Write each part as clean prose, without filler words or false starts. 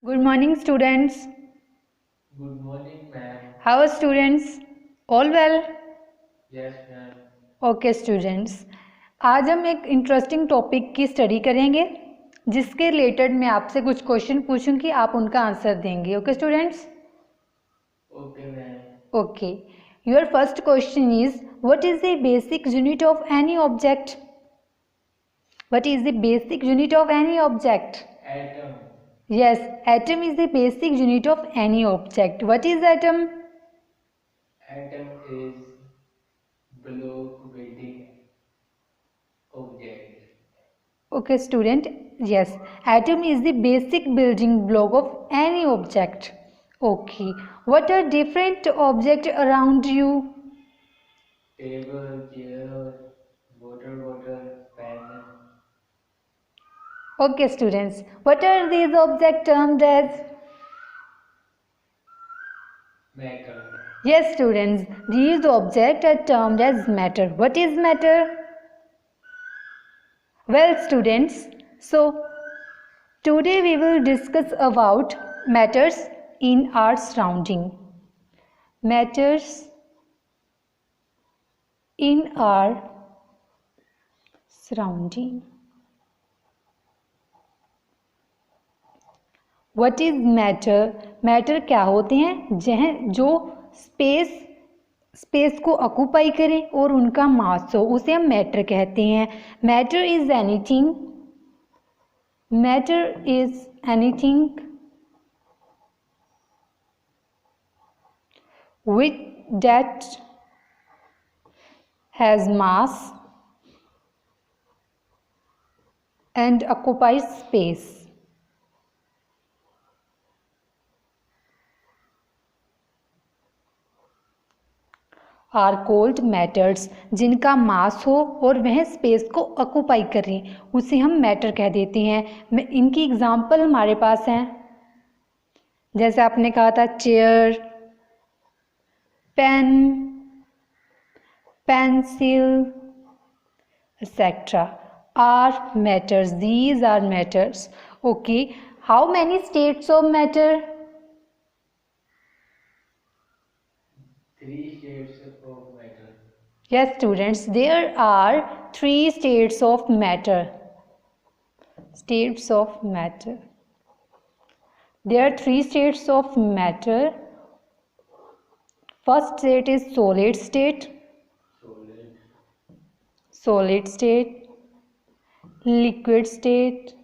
Good morning, students. Good morning, ma'am. How are students? All well? Yes, ma'am. Okay, students. आज हम एक interesting topic की study करेंगे जिसके रिलेटेड मैं आपसे कुछ क्वेश्चन पूछूंगी, आप उनका आंसर देंगे. Okay students? Okay, ma'am. Okay. Your first question is, what is the basic unit of any object? What is the basic unit of any object? Atom. Yes, atom is the basic unit of any object. What is atom? Atom is block building object. Okay, student. Yes, atom is the basic building block of any object. Okay. What are different objects around you? Table, chair, water bottle, pen. Okay, students. What are these objects termed as? Metal. Yes, students. These objects are termed as matter. What is matter? Well, students. So, today we will discuss about matters in our surrounding. Matters in our surrounding. What is matter? Matter क्या होते हैं? जो space को occupy करें और उनका मास हो, उसे हम मैटर कहते हैं. Matter is anything with that has mass and occupies space. Are called matters. जिनका मास हो और वह स्पेस को ऑक्यूपाई करें उसे हम मैटर कह देते हैं. इनकी एग्जांपल हमारे पास हैं, जैसे आपने कहा था chair, pen, pencil, etcetera are matters. These are matters. Okay. How many states of matter? 3 states of matter. Yes, students, there are 3 states of matter. States of matter. There are 3 states of matter. First state is solid state. Solid state. Liquid state.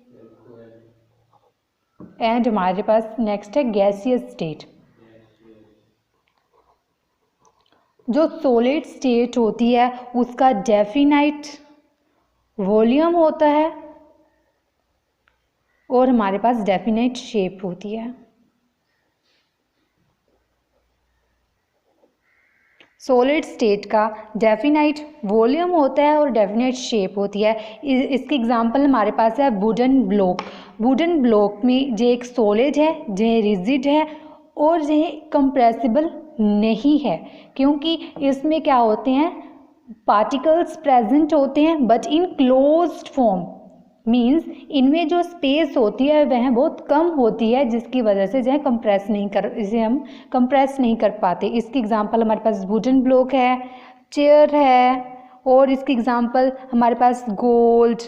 And हमारे पास next है gaseous state. जो solid state होती है उसका definite volume होता है और हमारे पास डेफिनाइट शेप होती है. सॉलिड स्टेट का डेफिनाइट वॉल्यूम होता है और डेफिनाइट शेप होती है. इसकी एग्जांपल हमारे पास है वुडन ब्लॉक. वुडन ब्लॉक में जो एक सॉलिड है, जो रिजिड है और जो कंप्रेसिबल नहीं है, क्योंकि इसमें क्या होते हैं, पार्टिकल्स प्रेजेंट होते हैं but in closed form. Means इनमें जो स्पेस होती है वह बहुत कम होती है, जिसकी वजह से जो है इसे हम कंप्रेस नहीं कर पाते. इसकी एग्जांपल हमारे पास वुडन ब्लॉक है, चेयर है, और इसकी एग्जांपल हमारे पास gold,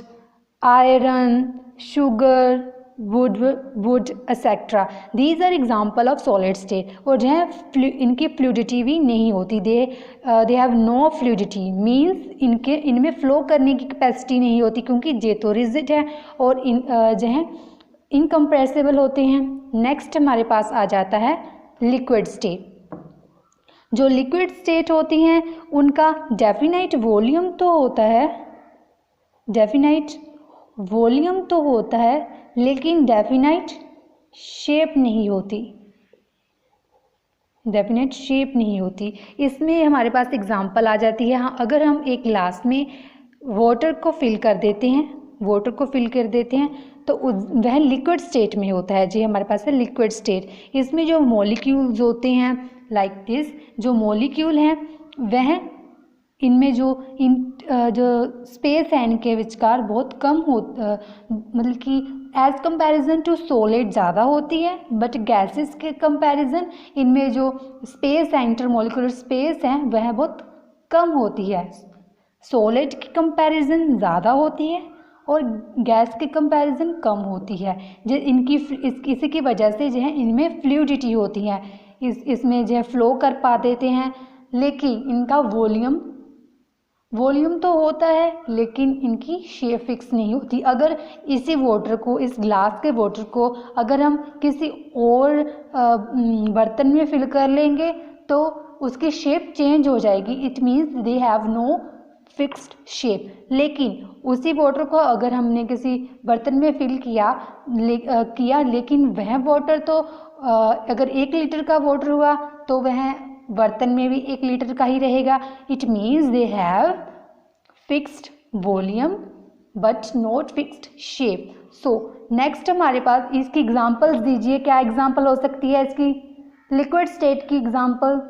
iron, sugar, wood etc. These are example of solid state. और जो है इनकी फ्लूडिटी भी नहीं होती. they have no fluidity means इनमें फ्लो करने की कैपेसिटी नहीं होती, क्योंकि ये तो रिजिड है और जो है इनकम्प्रेसिबल होते हैं. नेक्स्ट हमारे पास आ जाता है लिक्विड स्टेट. जो लिक्विड स्टेट होती हैं उनका डेफिनाइट वॉल्यूम तो होता है, लेकिन डेफिनाइट शेप नहीं होती. इसमें हमारे पास एग्जांपल आ जाती है. हाँ, अगर हम एक ग्लास में वाटर को फिल कर देते हैं तो वह लिक्विड स्टेट में होता है. जी हमारे पास है लिक्विड स्टेट. इसमें जो मॉलिक्यूल्स होते हैं लाइक दिस, जो मॉलिक्यूल हैं वह इनमें जो स्पेस है इनके विचकार बहुत कम मतलब कि एज कंपैरिजन टू सॉलिड ज़्यादा होती है, बट गैसेस के कंपैरिजन इनमें जो स्पेस है, इंटरमोलिकुलर स्पेस है, वह बहुत कम होती है। सॉलिड की कंपैरिजन ज़्यादा होती है और गैस के कंपैरिजन कम होती है। इसी की वजह से जो है इनमें फ्लूइडिटी होती है, इसमें जो है फ्लो कर पा देते हैं, लेकिन इनका वॉल्यूम तो होता है लेकिन इनकी शेप फिक्स नहीं होती। अगर इसी वाटर को, इस ग्लास के वाटर को अगर हम किसी और बर्तन में फिल कर लेंगे तो उसकी शेप चेंज हो जाएगी। It means they have no fixed shape. लेकिन उसी वाटर को अगर हमने किसी बर्तन में फिल किया लेकिन वह वाटर तो अगर 1 लीटर का वाटर हुआ तो वह बर्तन में भी 1 लीटर का ही रहेगा। It means they have fixed volume but not fixed shape. So next हमारे पास इसकी एग्जांपल्स दीजिए, क्या एग्जांपल हो सकती है इसकी? लिक्विड स्टेट की example.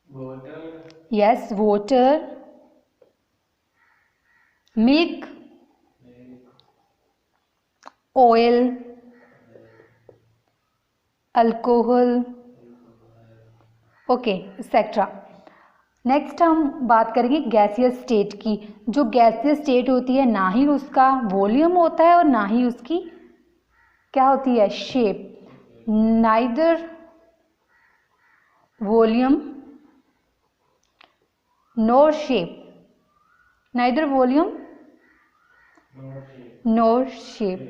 Water, yes, water, milk, oil, alcohol, okay, etcetera. Next हम बात करेंगे गैसियस स्टेट की। जो गैसियस स्टेट होती है ना ही उसका वॉल्यूम होता है और ना ही उसकी क्या होती है, शेप। नाइदर वॉल्यूम नोर शेप, नाइदर वॉल्यूम नोर शेप।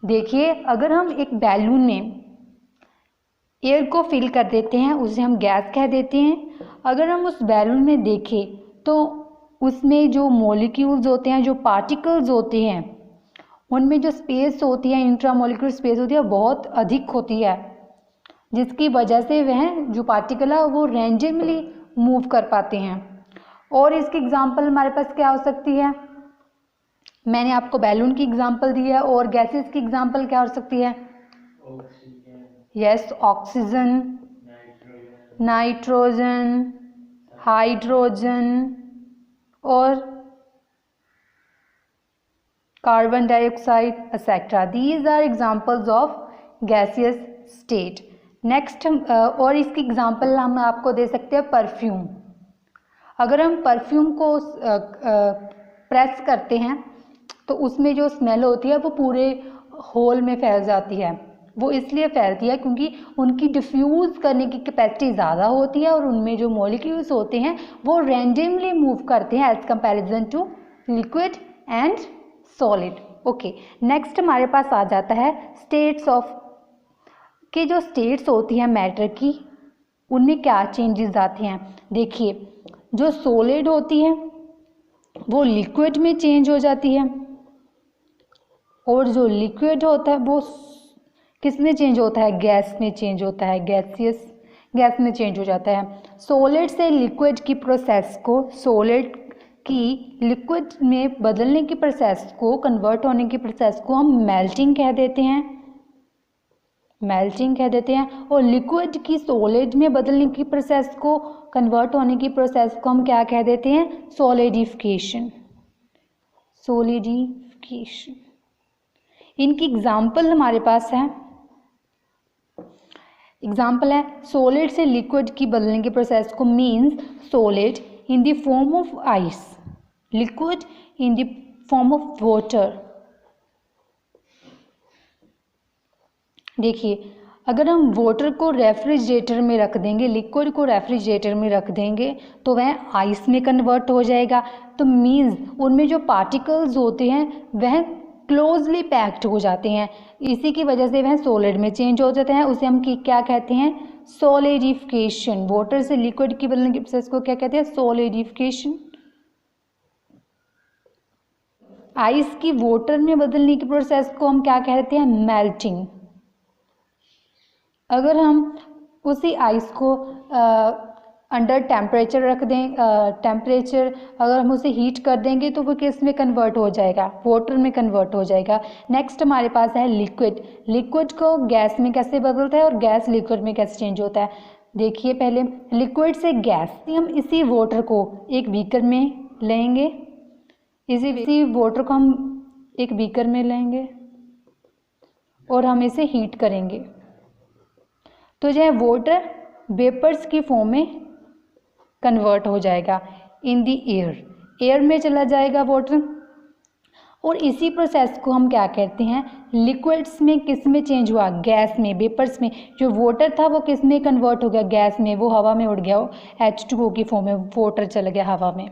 देखिए, अगर हम एक बैलून में एयर को फिल कर देते हैं उसे हम गैस कह देते हैं। अगर हम उस बैलून में देखें तो उसमें जो मॉलिक्यूल्स होते हैं, जो पार्टिकल्स होते हैं, उनमें जो स्पेस होती है, इंट्रामोलिकुलर स्पेस होती है, बहुत अधिक होती है, जिसकी वजह से वह जो पार्टिकल है वो रैंडमली मूव कर पाते हैं। और इसकी एग्जांपल हमारे पास क्या हो सकती है? मैंने आपको बैलून की एग्जांपल दी है, और गैसेस की एग्जांपल क्या हो सकती है? यस, ऑक्सीजन, नाइट्रोजन, हाइड्रोजन और carbon dioxide etcetera. These are examples of gaseous state. Next और इसकी एग्जांपल हम आपको दे सकते हैं परफ्यूम। अगर हम परफ्यूम को प्रेस करते हैं तो उसमें जो स्मेल होती है वो पूरे होल में फैल जाती है। वो इसलिए फैलती है क्योंकि उनकी डिफ्यूज़ करने की कैपेसिटी ज़्यादा होती है और उनमें जो मॉलिक्यूल्स होते हैं वो रैंडमली मूव करते हैं as comparison to liquid and solid. Okay, next हमारे पास आ जाता है स्टेट्स ऑफ कि जो स्टेट्स होती हैं मैटर की, उनमें क्या चेंजेस आते हैं। देखिए, जो सॉलिड होती है वो लिक्विड में चेंज हो जाती है, और जो लिक्विड होता है वो किस में चेंज होता है? गैस में चेंज होता है, गैस में चेंज हो जाता है। सॉलिड से लिक्विड की प्रोसेस को, सॉलिड की लिक्विड में बदलने की प्रोसेस को, कन्वर्ट होने की प्रोसेस को हम मेल्टिंग कह देते हैं, और लिक्विड की सॉलिड में बदलने की प्रोसेस को, कन्वर्ट होने की प्रोसेस को हम क्या कह देते हैं? सॉलिडिफिकेशन। इनकी एग्जाम्पल हमारे पास है। एग्जाम्पल है, सॉलिड से लिक्विड की बदलने की प्रोसेस को means solid in the form of ice, liquid in the form of water. देखिए, अगर हम वाटर को रेफ्रिजरेटर में रख देंगे, लिक्विड को रेफ्रिजरेटर में रख देंगे तो वह आइस में कन्वर्ट हो जाएगा। तो मीन्स उनमें जो पार्टिकल्स होते हैं वह क्लोजली पैक्ड हो जाते हैं, इसी की वजह से वह सॉलिड में चेंज हो जाते हैं। उसे हम क्या कहते हैं? सॉलिडिफिकेशन। वाटर से लिक्विड की बदलने की प्रोसेस को क्या कहते हैं? सॉलिडिफिकेशन। आइस की वाटर में बदलने की प्रोसेस को हम क्या कहते हैं? मेल्टिंग। अगर हम उसी आइस को अंडर टेम्परेचर रख दें, टेम्परेचर अगर हम उसे हीट कर देंगे तो वो किस में कन्वर्ट हो जाएगा? वाटर में कन्वर्ट हो जाएगा। नेक्स्ट हमारे पास है लिक्विड। लिक्विड को गैस में कैसे बदलता है और गैस लिक्विड में कैसे चेंज होता है? देखिए, पहले लिक्विड से गैस, हम इसी वाटर को एक बीकर में लेंगे, इसी वाटर को हम एक बीकर में लेंगे और हम इसे हीट करेंगे तो जो है वाटर वेपर्स की फॉर्म में कन्वर्ट हो जाएगा इन द एयर में चला जाएगा वाटर। और इसी प्रोसेस को हम क्या कहते हैं, लिक्विड्स में किस में चेंज हुआ, गैस में, वेपर्स में। जो वाटर था वो किस में कन्वर्ट हो गया, गैस में, वो हवा में उड़ गया, वो H2O की फॉर्म में वाटर चला गया हवा में।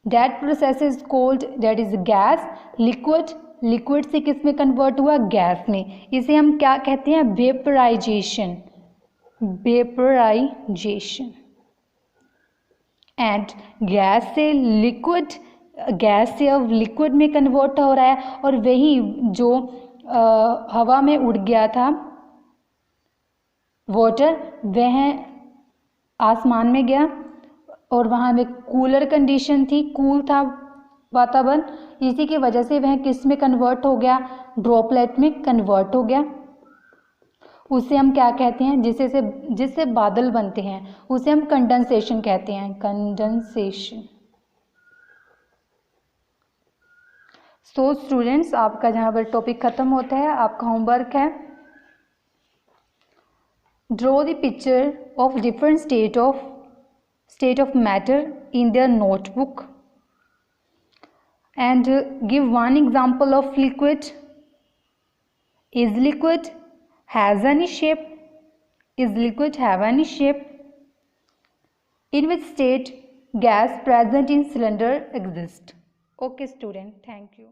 That process is called, that is gas. Liquid से किस में कन्वर्ट हुआ, गैस में। इसे हम क्या कहते हैं, वेपराइजेशन। एंड गैस से अब लिक्विड में कन्वर्ट हो रहा है और वही जो हवा में उड़ गया था वाटर, वह आसमान में गया और वहाँ में कूलर कंडीशन थी, कूल था वातावरण, इसी की वजह से वह किस में कन्वर्ट हो गया, ड्रॉपलेट में कन्वर्ट हो गया। उसे हम क्या कहते हैं, जिससे बादल बनते हैं, उसे हम कंडेंसेशन कहते हैं, कंडेंसेशन। सो स्टूडेंट्स, आपका जहाँ पर टॉपिक ख़त्म होता है, आपका होमवर्क है draw the picture of different state of matter in their notebook and give one example of liquid. Is liquid has any shape? Is liquid have any shape? In which state gas present in cylinder exists? Okay student, thank you.